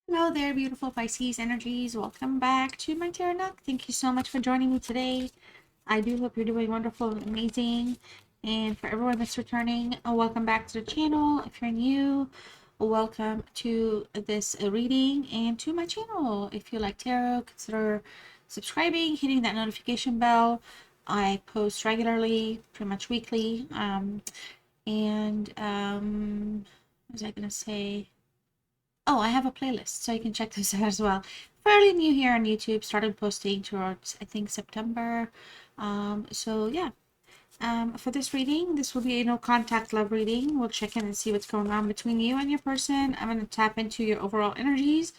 Hello there, beautiful Pisces energies. Welcome back to my Tarot Nook. Thank you so much for joining me today. I do hope you're doing wonderful and amazing. And for everyone that's returning, welcome back to the channel. If you're new, welcome to this reading and to my channel. If you like tarot, consider subscribing, hitting that notification bell. I post regularly, pretty much weekly. What was I going to say? Oh, I have a playlist, so you can check this out as well. Fairly new here on YouTube. Started posting towards, I think, September. So yeah. For this reading, this will be a no contact love reading. We'll check in and see what's going on between you and your person. I'm going to tap into your overall energies.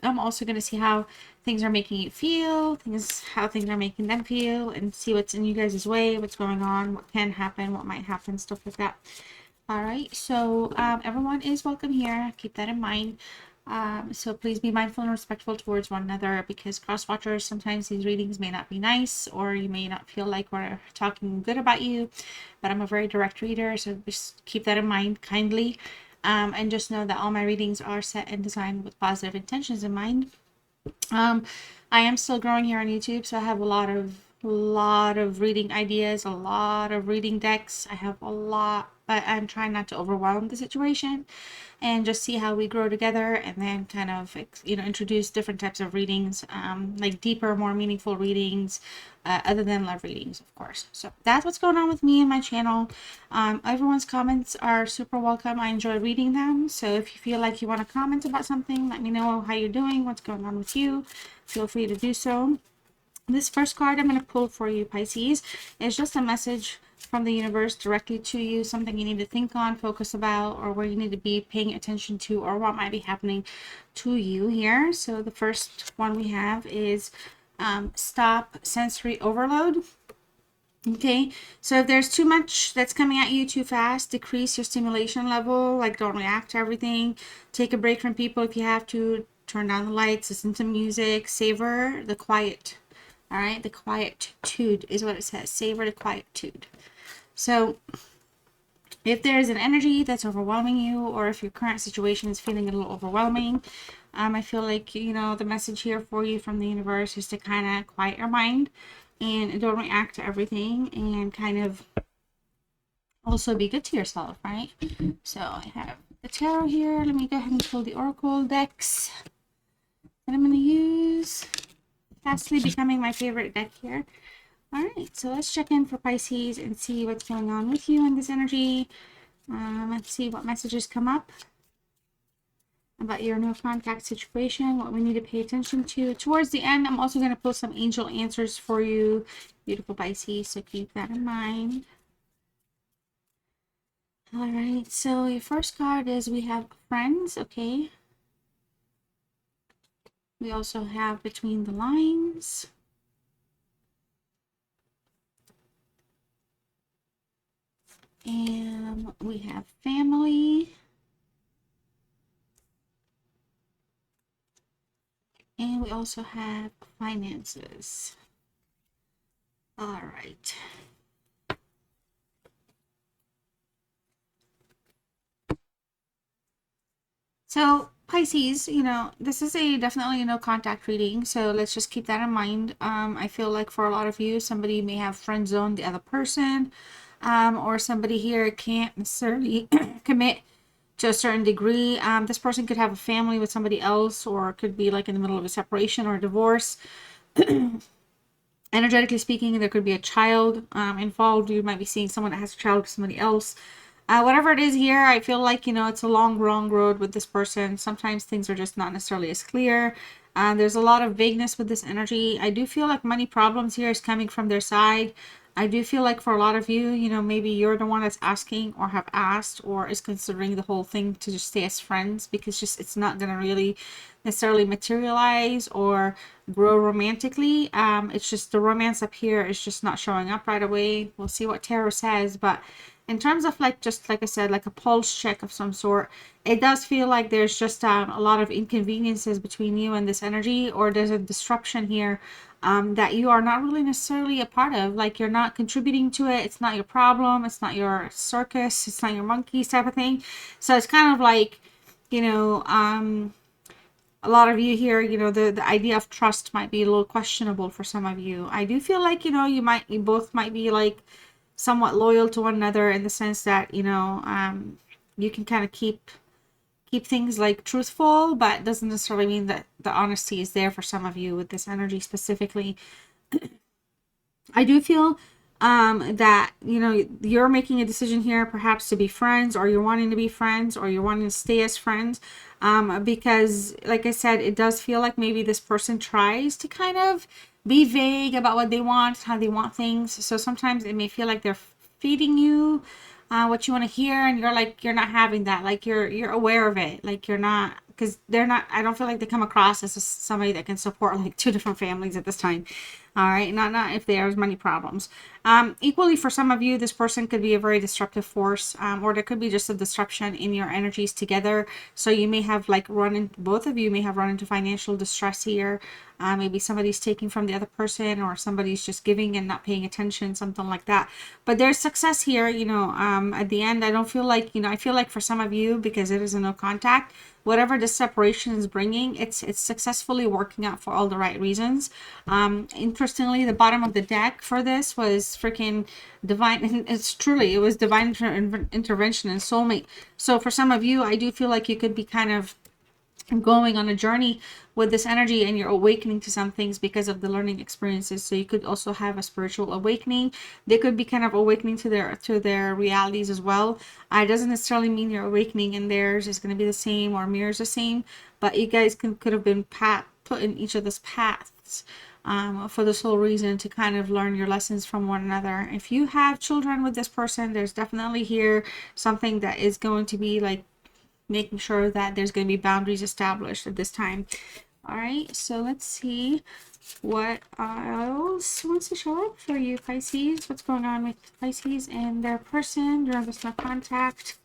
I'm also going to see how things are making you feel, how things are making them feel, and see what's in you guys' way, what's going on, what can happen, what might happen, stuff like that. All right, so everyone is welcome here. Keep that in mind. So please be mindful and respectful towards one another, because cross watchers, sometimes these readings may not be nice, or you may not feel like we're talking good about you, but I'm a very direct reader, so just keep that in mind kindly. And just know that all my readings are set and designed with positive intentions in mind. I am still growing here on YouTube, so I have a lot of reading ideas, a lot of reading decks. I have a lot, but I'm trying not to overwhelm the situation and just see how we grow together, and then kind of, introduce different types of readings, like deeper, more meaningful readings, other than love readings, of course. So that's what's going on with me and my channel. Everyone's comments are super welcome. I enjoy reading them. So if you feel like you want to comment about something, let me know how you're doing, what's going on with you. Feel free to do so. This first card I'm going to pull for you, Pisces, is just a message from the universe directly to you, something you need to think on, focus about, or where you need to be paying attention to, or what might be happening to you here. So the first one we have is stop sensory overload. Okay, so if there's too much that's coming at you too fast, decrease your stimulation level. Like, don't react to everything. Take a break from people if you have to. Turn down the lights, listen to music, savor the quiet. All right, the quietude is what it says. Savor the quietude. So if there's an energy that's overwhelming you, or if your current situation is feeling a little overwhelming, I feel like, the message here for you from the universe is to kind of quiet your mind and don't react to everything, and kind of also be good to yourself, right? So I have the tarot here. Let me go ahead and pull the oracle decks that I'm going to use. Fastly becoming my favorite deck here. All right, so let's check in for Pisces and see what's going on with you in this energy. Let's see what messages come up about your no contact situation, what we need to pay attention to. Towards the end, I'm also going to pull some angel answers for you, beautiful Pisces, so keep that in mind. All right, so your first card is we have friends, okay. We also have between the lines. And we have family. And we also have finances. All right. So Pisces, this is a definitely no contact reading, so let's just keep that in mind. I feel like for a lot of you, somebody may have friend zoned the other person, or somebody here can't necessarily commit to a certain degree. This person could have a family with somebody else, or could be like in the middle of a separation or a divorce. Energetically speaking, there could be a child involved. You might be seeing someone that has a child with somebody else. Whatever it is here, I feel like, it's a long road with this person. Sometimes things are just not necessarily as clear. There's a lot of vagueness with this energy. I do feel like money problems here is coming from their side. I do feel like for a lot of you, maybe you're the one that's asking or have asked or is considering the whole thing to just stay as friends, because just it's not going to really necessarily materialize or grow romantically. It's just the romance up here is just not showing up right away. We'll see what tarot says, but in terms of just like I said, like a pulse check of some sort, it does feel like there's just a lot of inconveniences between you and this energy, or there's a disruption here that you are not really necessarily a part of. Like, you're not contributing to it. It's not your problem. It's not your circus. It's not your monkeys type of thing. So it's kind of like, a lot of you here, you know, the idea of trust might be a little questionable for some of you. I do feel like, you know, you both might be like somewhat loyal to one another in the sense that, you know, you can kind of keep things like truthful, but doesn't necessarily mean that the honesty is there for some of you with this energy specifically. I do feel that, you know, you're making a decision here perhaps to be friends, or you're wanting to be friends, or you're wanting to stay as friends, because like I said, it does feel like maybe this person tries to kind of be vague about what they want, how they want things. So sometimes it may feel like they're feeding you what you want to hear, and you're like, you're not having that, like you're aware of it, like you're not, because they're not, I don't feel like they come across as somebody that can support like two different families at this time. All right, not if there's money problems. Equally for some of you, this person could be a very disruptive force, or there could be just a disruption in your energies together. So you may have like both of you may have run into financial distress here. Maybe somebody's taking from the other person, or somebody's just giving and not paying attention, something like that. But there's success here, you know, at the end. I don't feel like, you know, I feel like for some of you, because it is a no contact, whatever this separation is bringing, it's successfully working out for all the right reasons. Interestingly, the bottom of the deck for this was freaking divine, and it was divine intervention and soulmate. So for some of you, I do feel like you could be kind of going on a journey with this energy, and you're awakening to some things because of the learning experiences. So you could also have a spiritual awakening. They could be kind of awakening to their realities as well. It doesn't necessarily mean your awakening and theirs is going to be the same or mirrors the same, but you guys could have been put in each other's paths for the sole reason to kind of learn your lessons from one another. If you have children with this person, there's definitely here something that is going to be like making sure that there's going to be boundaries established at this time. All right, so let's see what else wants to show up for you, Pisces. What's going on with Pisces and their person during this no contact?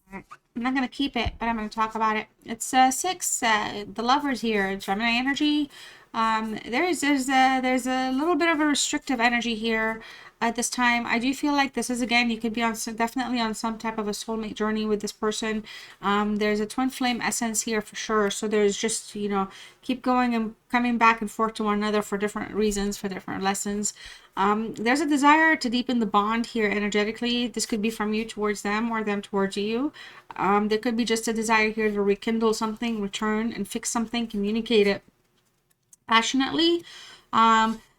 All right. I'm not going to keep it, but I'm going to talk about it. It's 6, the lovers here, Gemini energy. There's a little bit of a restrictive energy here at this time. I do feel like this is, again, you could be definitely on some type of a soulmate journey with this person. There's a twin flame essence here for sure. So there's just, you know, keep going and coming back and forth to one another for different reasons, for different lessons. There's a desire to deepen the bond here energetically. This could be from you towards them, or them towards you. There could be just a desire here to rekindle something, return and fix something, communicate it passionately.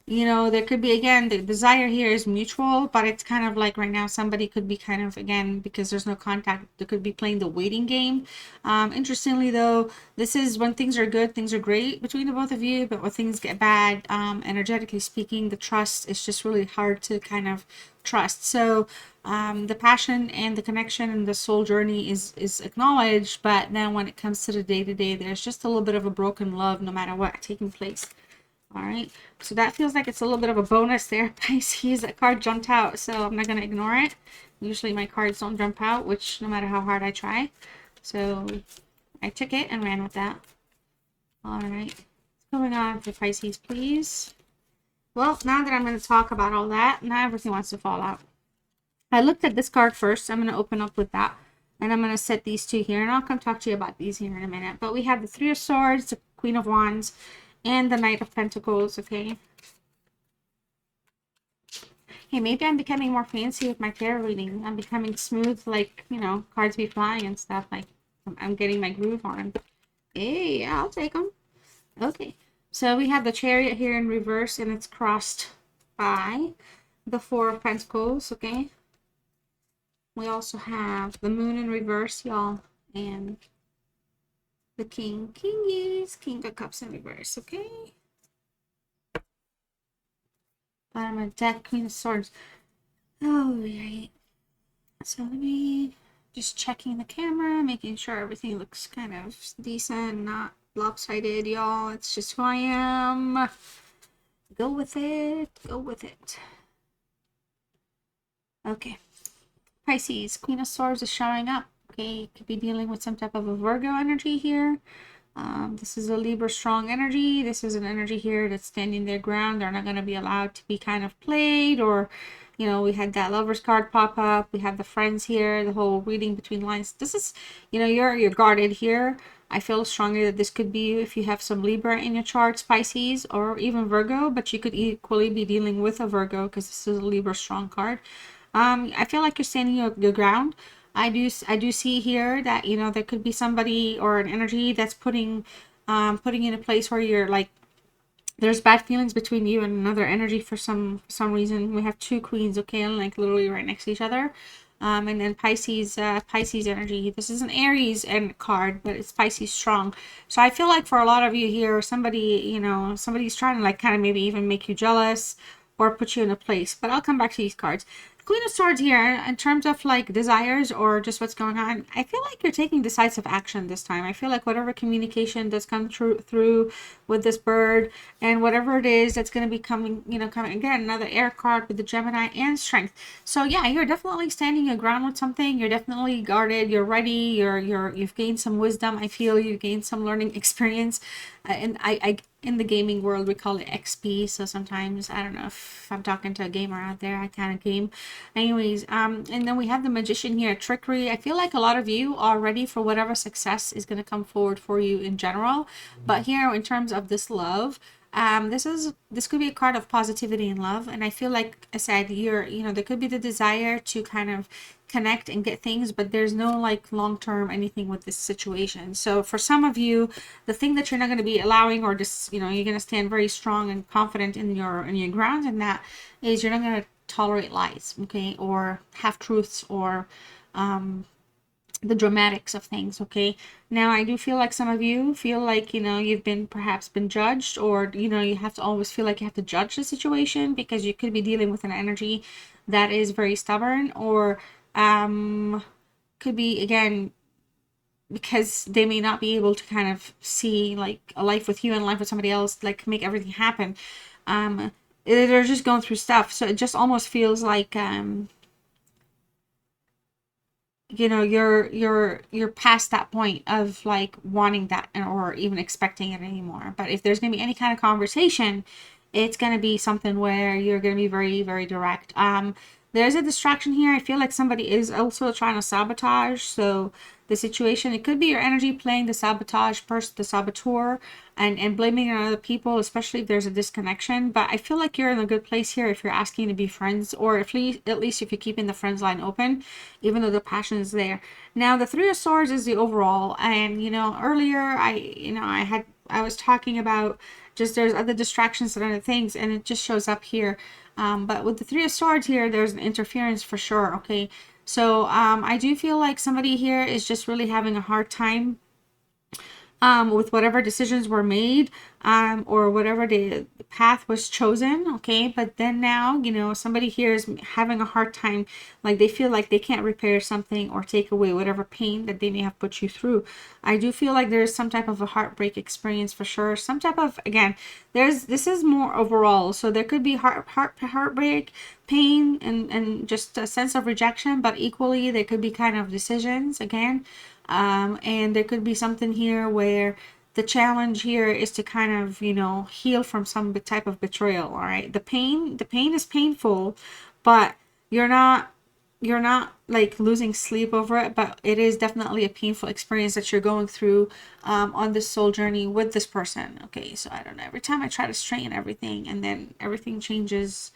You know, there could be, again, the desire here is mutual, but it's kind of like right now somebody could be kind of, again, because there's no contact, they could be playing the waiting game. Interestingly though, this is when things are good, things are great between the both of you, but when things get bad, energetically speaking, the trust is just really hard to kind of trust. So the passion and the connection and the soul journey is acknowledged, but then when it comes to the day-to-day, there's just a little bit of a broken love no matter what taking place. All right, so that feels like it's a little bit of a bonus there, Pisces. That card jumped out, so I'm not going to ignore it. Usually my cards don't jump out, which no matter how hard I try. So I took it and ran with that. All right, what's going on for Pisces, please? Well, now that I'm going to talk about all that, now everything wants to fall out. I looked at this card first. I'm going to open up with that. And I'm going to set these two here. And I'll come talk to you about these here in a minute. But we have the Three of Swords, the Queen of Wands, and the Knight of Pentacles, okay? Hey, maybe I'm becoming more fancy with my tarot reading. I'm becoming smooth, like, you know, cards be flying and stuff. Like, I'm getting my groove on. Hey, I'll take them. Okay. So we have the Chariot here in reverse, and it's crossed by the Four of Pentacles, okay? We also have the Moon in reverse, y'all, and the King of Cups in reverse, okay? Bottom of deck, Queen of Swords. Oh, right. So let me just checking the camera, making sure everything looks kind of decent, not lopsided, y'all. It's just who I am. Go with it. Go with it. Okay. Pisces, Queen of Swords is showing up. Okay, could be dealing with some type of a Virgo energy here. This is a Libra strong energy. This is an energy here that's standing their ground. They're not going to be allowed to be kind of played, or, you know, we had that Lovers card pop up. We have the Friends here, the whole reading between lines. This is, you know, you're guarded here. I feel strongly that this could be you if you have some Libra in your charts, Pisces, or even Virgo, but you could equally be dealing with a Virgo because this is a Libra strong card. I feel like you're standing your ground. I do see here that, you know, there could be somebody or an energy that's putting you in a place where you're like, there's bad feelings between you and another energy for some reason. We have two queens, okay, like literally right next to each other. And then Pisces energy. This is an Aries and card, but it's Pisces strong. So I feel like for a lot of you here, somebody, you know, somebody's trying to like kind of maybe even make you jealous or put you in a place. But I'll come back to these cards. Queen of Swords here, in terms of like desires or just what's going on, I feel like you're taking decisive action this time. I feel like whatever communication that's come through with this bird and whatever it is that's going to be coming, you know, coming again, another air card with the Gemini and strength. So yeah, you're definitely standing your ground with something. You're definitely guarded. You're ready. You've gained some wisdom. I feel you've gained some learning experience. And I in the gaming world we call it XP, so sometimes I don't know if I'm talking to a gamer out there, I kind of game. Anyways, and then we have the Magician here, trickery. I feel like a lot of you are ready for whatever success is going to come forward for you in general, but here in terms of this love, this could be a card of positivity and love, and I feel like I said, you know, there could be the desire to kind of connect and get things, but there's no like long-term anything with this situation. So for some of you, the thing that you're not going to be allowing, or just, you know, you're going to stand very strong and confident in your grounds, and that is you're not going to tolerate lies, okay, or half truths, or the dramatics of things, okay. Now I do feel like some of you feel like, you know, you've been perhaps been judged, or, you know, you have to always feel like you have to judge the situation because you could be dealing with an energy that is very stubborn, or could be again because they may not be able to kind of see like a life with you and life with somebody else, like make everything happen. They're just going through stuff, so it just almost feels like you know, you're past that point of like wanting that or even expecting it anymore. But if there's going to be any kind of conversation, it's going to be something where you're going to be very, very direct. There's a distraction here. I feel like somebody is also trying to sabotage. So the situation, it could be your energy playing the sabotage person, the saboteur, and blaming it on other people, especially if there's a disconnection. But I feel like you're in a good place here if you're asking to be friends, or at least if you're keeping the friends line open, even though the passion is there. Now the Three of Swords is the overall, and you know, earlier I was talking about just there's other distractions and other things, and it just shows up here. But with the Three of Swords here, there's an interference for sure, okay? So I do feel like somebody here is just really having a hard time with whatever decisions were made, or whatever the path was chosen, okay. But then now, you know, somebody here is having a hard time, like they feel like they can't repair something or take away whatever pain that they may have put you through. I do feel like there's some type of a heartbreak experience for sure, some type of, again, this is more overall, so there could be heartbreak, pain, and just a sense of rejection, but equally there could be kind of decisions again. And there could be something here where the challenge here is to kind of, you know, heal from some type of betrayal. All right, the pain is painful, but you're not like losing sleep over it, but it is definitely a painful experience that you're going through on this soul journey with this person. Okay, so I don't know, every time I try to straighten everything and then everything changes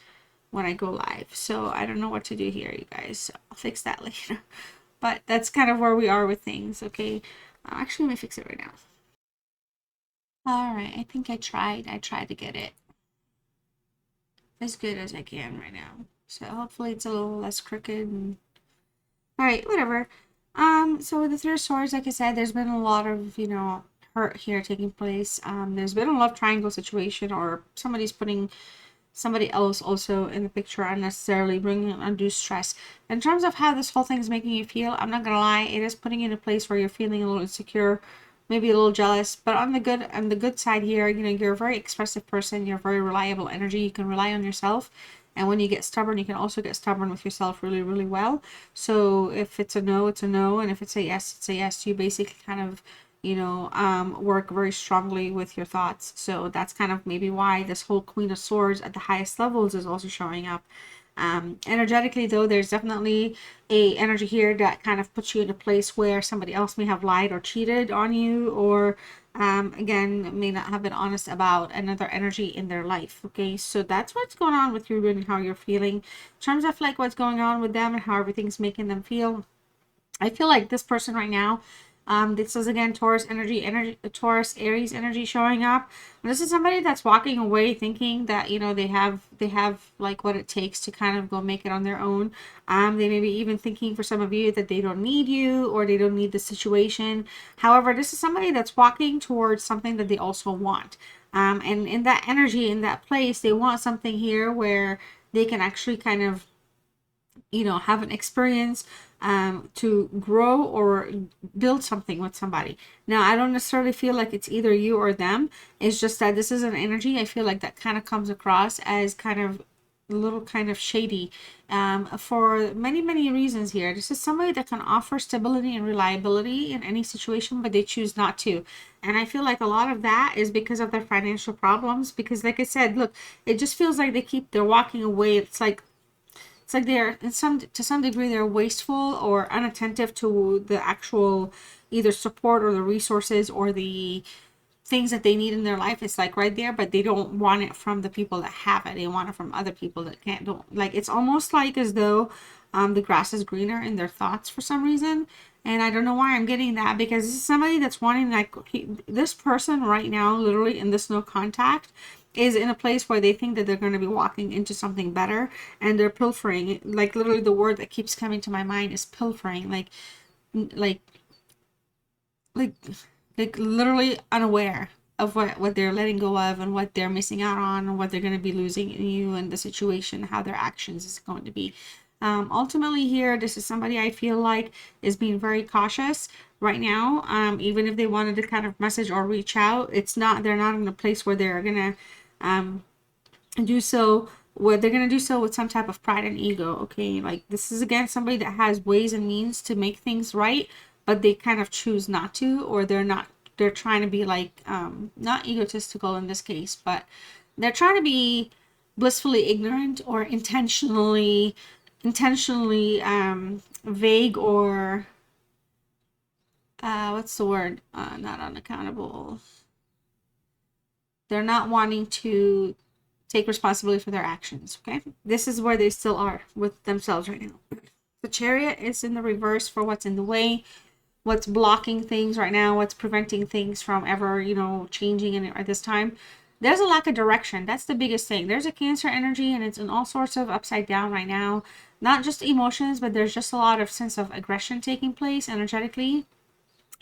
when I go live, so I don't know what to do here, you guys, so I'll fix that later. But that's kind of where we are with things, okay? Actually, let me fix it right now. All right, I think I tried to get it as good as I can right now. So hopefully it's a little less crooked. And... all right, whatever. So with the Three of Swords, like I said, there's been a lot of, you know, hurt here taking place. There's been a love triangle situation, or somebody's putting somebody else also in the picture unnecessarily, bringing undue stress. In terms of how this whole thing is making you feel, I'm not gonna lie, it is putting you in a place where you're feeling a little insecure, maybe a little jealous. But on the good side here, you know, you're a very expressive person, you're a very reliable energy, you can rely on yourself. And when you get stubborn, you can also get stubborn with yourself really, really well. So if it's a no, it's a no, and if it's a yes, it's a yes. You basically kind of, you know, work very strongly with your thoughts. So that's kind of maybe why this whole Queen of Swords at the highest levels is also showing up. Energetically though, there's definitely a energy here that kind of puts you in a place where somebody else may have lied or cheated on you, or again, may not have been honest about another energy in their life. Okay, so that's what's going on with you and how you're feeling in terms of like what's going on with them and how everything's making them feel. I feel like this person right now, this is again Taurus energy, Taurus Aries energy showing up. This is somebody that's walking away thinking that, you know, they have like what it takes to kind of go make it on their own. They may be even thinking for some of you that they don't need you or they don't need the situation. However, this is somebody that's walking towards something that they also want. And in that energy, in that place, they want something here where they can actually kind of, you know, have an experience to grow or build something with somebody. Now, I don't necessarily feel like it's either you or them. It's just that this is an energy I feel like that kind of comes across as kind of a little kind of shady for many reasons here. This is somebody that can offer stability and reliability in any situation, but they choose not to. And I feel like a lot of that is because of their financial problems, because like I said, look, it just feels like they're walking away. It's like they're to some degree they're wasteful or unattentive to the actual either support or the resources or the things that they need in their life. It's like right there, but they don't want it from the people that have it. They want it from other people that don't. Like, it's almost like as though the grass is greener in their thoughts for some reason. And I don't know why I'm getting that, because this is somebody that's wanting, like, this person right now, literally in this no contact, is in a place where they think that they're going to be walking into something better, and they're pilfering. Like, literally the word that keeps coming to my mind is pilfering. Like like literally unaware of what they're letting go of and what they're missing out on and what they're going to be losing in you and the situation, how their actions is going to be. Ultimately here, this is somebody I feel like is being very cautious right now. Even if they wanted to kind of message or reach out, they're not in a place where they're gonna do so they're going to do so with some type of pride and ego. Okay, like, this is again somebody that has ways and means to make things right, but they kind of choose not to, or they're trying to be like not egotistical in this case, but they're trying to be blissfully ignorant or intentionally vague, or what's the word, not unaccountable. They're not wanting to take responsibility for their actions. Okay, this is where they still are with themselves right now. The Chariot is in the reverse for what's in the way, what's blocking things right now, what's preventing things from ever, you know, changing at this time. There's a lack of direction. That's the biggest thing. There's a Cancer energy, and it's in all sorts of upside down right now. Not just emotions, but there's just a lot of sense of aggression taking place energetically,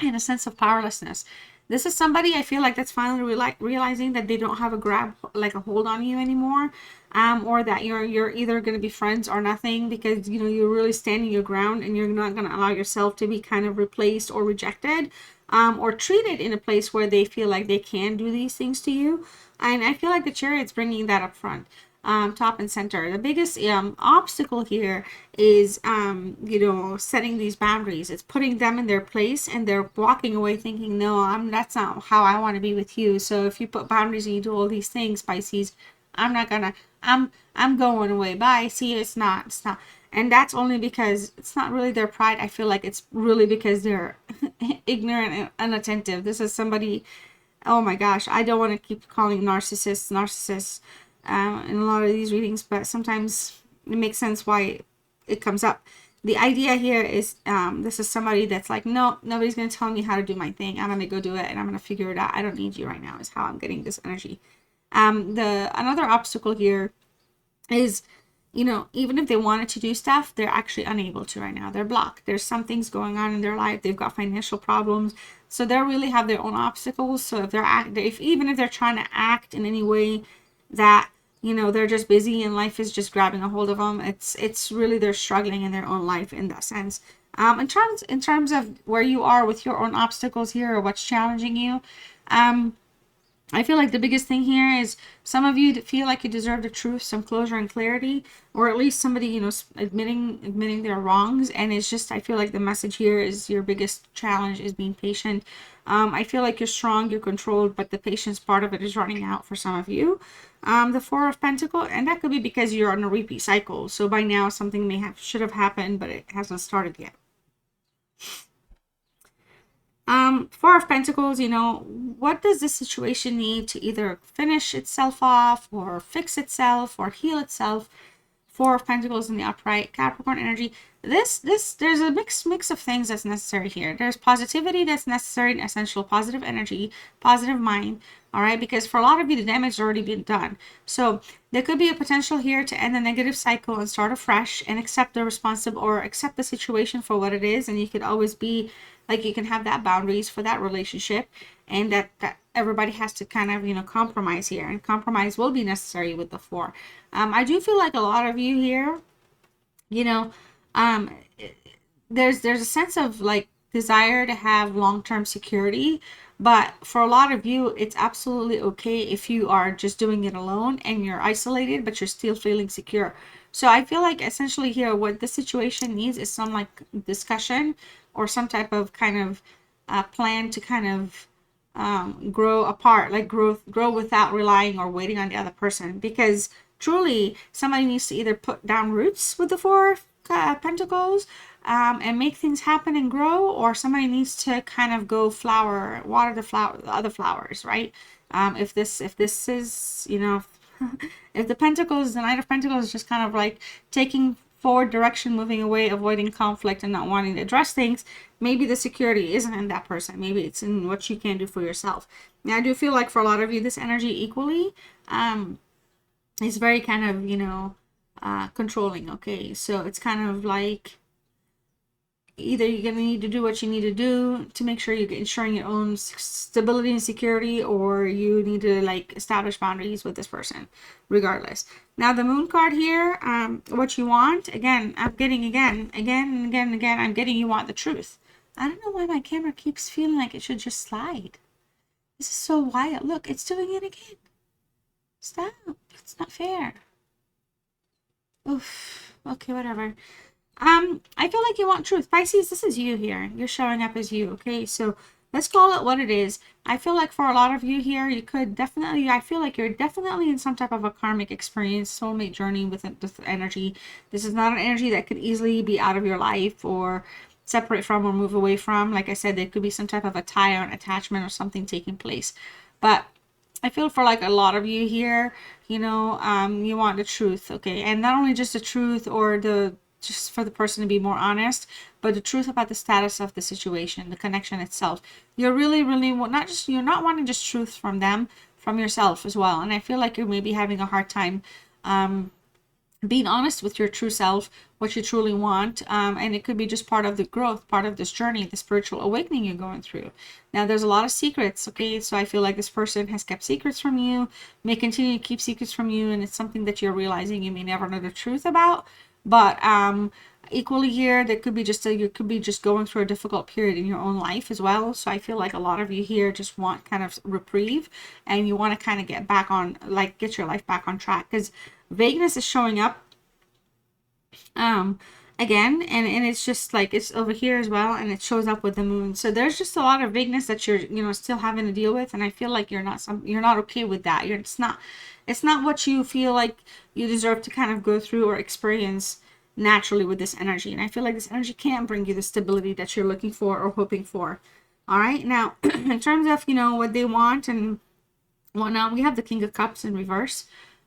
and a sense of powerlessness. This is somebody I feel like that's finally realizing that they don't have a hold on you anymore, or that you're either going to be friends or nothing, because, you know, you're really standing your ground and you're not going to allow yourself to be kind of replaced or rejected, or treated in a place where they feel like they can do these things to you. And I feel like the Chariot's bringing that up front. Top and center. The biggest obstacle here is, you know, setting these boundaries. It's putting them in their place, and they're walking away thinking, no, that's not how I want to be with you. So if you put boundaries and you do all these things, Pisces, I'm going away. Bye. See, it's not. And that's only because it's not really their pride. I feel like it's really because they're ignorant and unattentive. This is somebody, oh my gosh, I don't want to keep calling narcissists in a lot of these readings, but sometimes it makes sense why it comes up. The idea here is this is somebody that's like, no, nobody's going to tell me how to do my thing. I'm going to go do it, and I'm going to figure it out. I don't need you right now, is how I'm getting this energy. Another obstacle here is, you know, even if they wanted to do stuff, they're actually unable to right now. They're blocked. There's some things going on in their life. They've got financial problems, so they really have their own obstacles. So even if they're trying to act in any way that, you know, they're just busy and life is just grabbing a hold of them, it's really they're struggling in their own life in that sense. In terms of where you are with your own obstacles here, or what's challenging you, I feel like the biggest thing here is some of you feel like you deserve the truth, some closure and clarity, or at least somebody, you know, admitting their wrongs. And it's just, I feel like the message here is your biggest challenge is being patient. I feel like you're strong, you're controlled, but the patience part of it is running out for some of you. The Four of Pentacles, and that could be because you're on a repeat cycle. So by now something should have happened, but it hasn't started yet. Four of Pentacles, you know, what does this situation need to either finish itself off or fix itself or heal itself? Four of Pentacles in the upright, Capricorn energy. There's a mix of things that's necessary here. There's positivity that's necessary and essential, positive energy, positive mind, all right? Because for a lot of you, the damage has already been done. So there could be a potential here to end the negative cycle and start afresh and accept the or accept the situation for what it is. And you could always be like, you can have that boundaries for that relationship, and that everybody has to kind of, you know, compromise here, and compromise will be necessary with the Four. I do feel like a lot of you here, you know, there's a sense of like desire to have long-term security, but for a lot of you, it's absolutely okay if you are just doing it alone and you're isolated, but you're still feeling secure. So I feel like essentially here, what the situation needs is some like discussion or some type of kind of plan to kind of grow apart, like grow without relying or waiting on the other person. Because truly, somebody needs to either put down roots with the Four Pentacles and make things happen and grow, or somebody needs to kind of go water the other flowers, right? If this is, you know, if the Pentacles, the Knight of Pentacles is just kind of like taking forward direction, moving away, avoiding conflict, and not wanting to address things, maybe the security isn't in that person. Maybe it's in what you can do for yourself. Now, I do feel like for a lot of you, this energy equally is very kind of, you know, controlling. Okay, so it's kind of like either you're going to need to do what you need to do to make sure you're ensuring your own stability and security, or you need to like establish boundaries with this person regardless. Now the Moon card here, what you want, again, I'm getting again, I'm getting you want the truth. I don't know why my camera keeps feeling like it should just slide. This is so wild. Look, it's doing it again. Stop. It's not fair. Oof. Okay, whatever. I feel like you want truth. Pisces, this is you here. You're showing up as you, okay? So let's call it what it is. I feel like for a lot of you here, you could definitely, I feel like you're definitely in some type of a karmic experience, soulmate journey with this energy. This is not an energy that could easily be out of your life or separate from or move away from. Like I said, there could be some type of a tie or an attachment or something taking place. But I feel for like a lot of you here, you know, you want the truth, okay? And not only just the truth or just for the person to be more honest, but the truth about the status of the situation, the connection itself. You're really you're not wanting just truth from them, from yourself as well. And I feel like you're maybe having a hard time being honest with your true self, what you truly want, and it could be just part of the growth, part of this journey, the spiritual awakening you're going through. Now there's a lot of secrets, okay? So I feel like this person has kept secrets from you, may continue to keep secrets from you, and it's something that you're realizing you may never know the truth about. But equally here, there could be you could be just going through a difficult period in your own life as well. So I feel like a lot of you here just want kind of reprieve, and you want to kind of get back on, like, get your life back on track, because vagueness is showing up again, and it's just like it's over here as well, and it shows up with the Moon. So there's just a lot of vagueness that you're, you know, still having to deal with, and I feel like you're not okay with that. It's not what you feel like you deserve to kind of go through or experience naturally with this energy. And I feel like this energy can't bring you the stability that you're looking for or hoping for. All right, now in terms of, you know, what they want and whatnot, we have the King of Cups in reverse.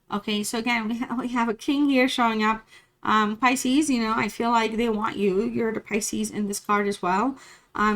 Okay, so again, we have a king here showing up. Pisces, you know, I feel like they want you. You're the Pisces in this card as well.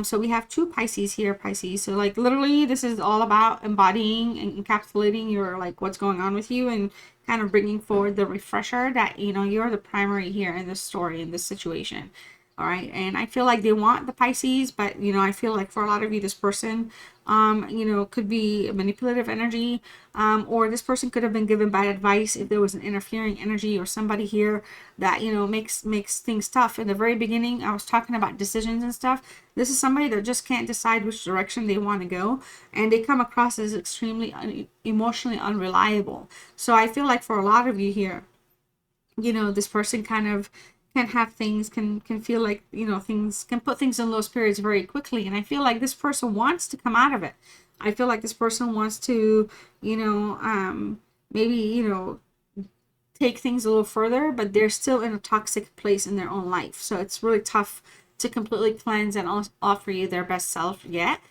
So we have two Pisces here, Pisces. So like literally this is all about embodying and encapsulating your, like, what's going on with you, and kind of bringing forward the refresher that, you know, you're the primary here in this story, in this situation. All right. And I feel like they want the Pisces, but, you know, I feel like for a lot of you, this person You know, could be a manipulative energy, or this person could have been given bad advice if there was an interfering energy or somebody here that, you know, makes things tough. In the very beginning, I was talking about decisions and stuff. This is somebody that just can't decide which direction they want to go, and they come across as extremely emotionally unreliable. So I feel like for a lot of you here, you know, this person kind of can have things, can feel like, you know, things can put things in low spirits very quickly. And I feel like this person wants to come out of it. I feel like this person wants to, you know, maybe, you know, take things a little further, but they're still in a toxic place in their own life. So it's really tough to completely cleanse and offer you their best self yet,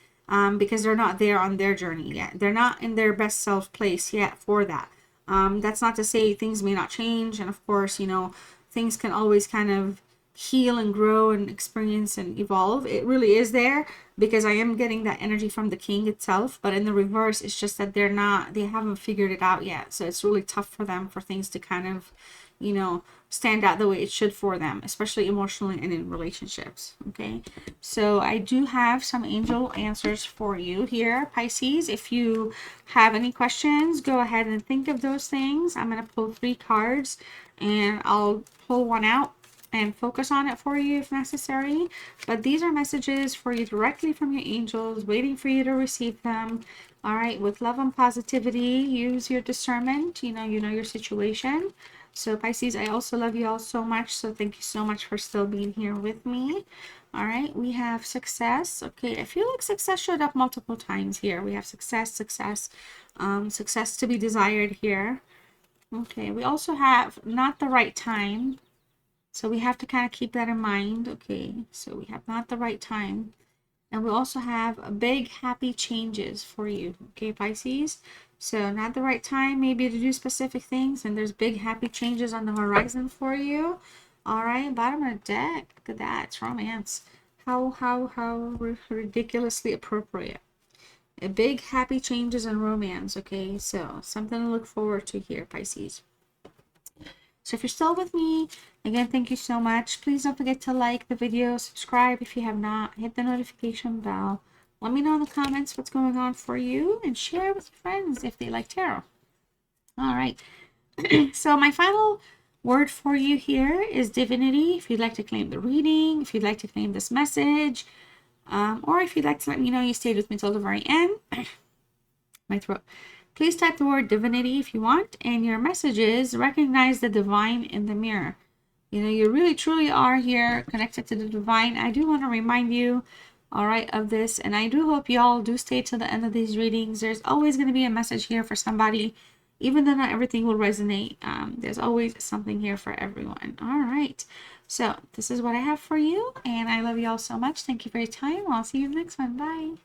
because they're not there on their journey yet. They're not in their best self place yet for that. That's not to say things may not change. And of course, you know, things can always kind of heal and grow and experience and evolve. It really is there, because I am getting that energy from the king itself, but in the reverse, it's just that they haven't figured it out yet. So it's really tough for them, for things to kind of, you know, stand out the way it should for them, especially emotionally and in relationships. Okay, so I do have some angel answers for you here, Pisces. If you have any questions, go ahead and think of those things. I'm going to pull 3 cards, and I'll pull one out and focus on it for you if necessary. But these are messages for you directly from your angels, waiting for you to receive them. All right, with love and positivity, use your discernment. You know your situation. So Pisces, I also love you all so much. So thank you so much for still being here with me. All right, we have success. Okay, I feel like success showed up multiple times here. We have success, success to be desired here. Okay, we also have not the right time. So we have to kind of keep that in mind. Okay, so we have not the right time. And we also have big happy changes for you. Okay, Pisces. So not the right time maybe to do specific things. And there's big happy changes on the horizon for you. All right, bottom of the deck. Look at that. It's romance. How ridiculously appropriate. A big happy changes in romance. Okay, so something to look forward to here, Pisces. So if you're still with me, again, thank you so much. Please don't forget to like the video, subscribe if you have not, hit the notification bell. Let me know in the comments what's going on for you, and share with your friends if they like tarot. All right. So my final word for you here is divinity. If you'd like to claim the reading, if you'd like to claim this message, or if you'd like to let me know you stayed with me till the very end. My throat. Please type the word divinity if you want, and your message is recognize the divine in the mirror. You know, you really truly are here connected to the divine. I do want to remind you, all right, of this, and I do hope y'all do stay to the end of these readings. There's always going to be a message here for somebody, even though not everything will resonate. There's always something here for everyone. All right, so this is what I have for you, and I love you all so much. Thank you for your time. I'll see you in the next one. Bye.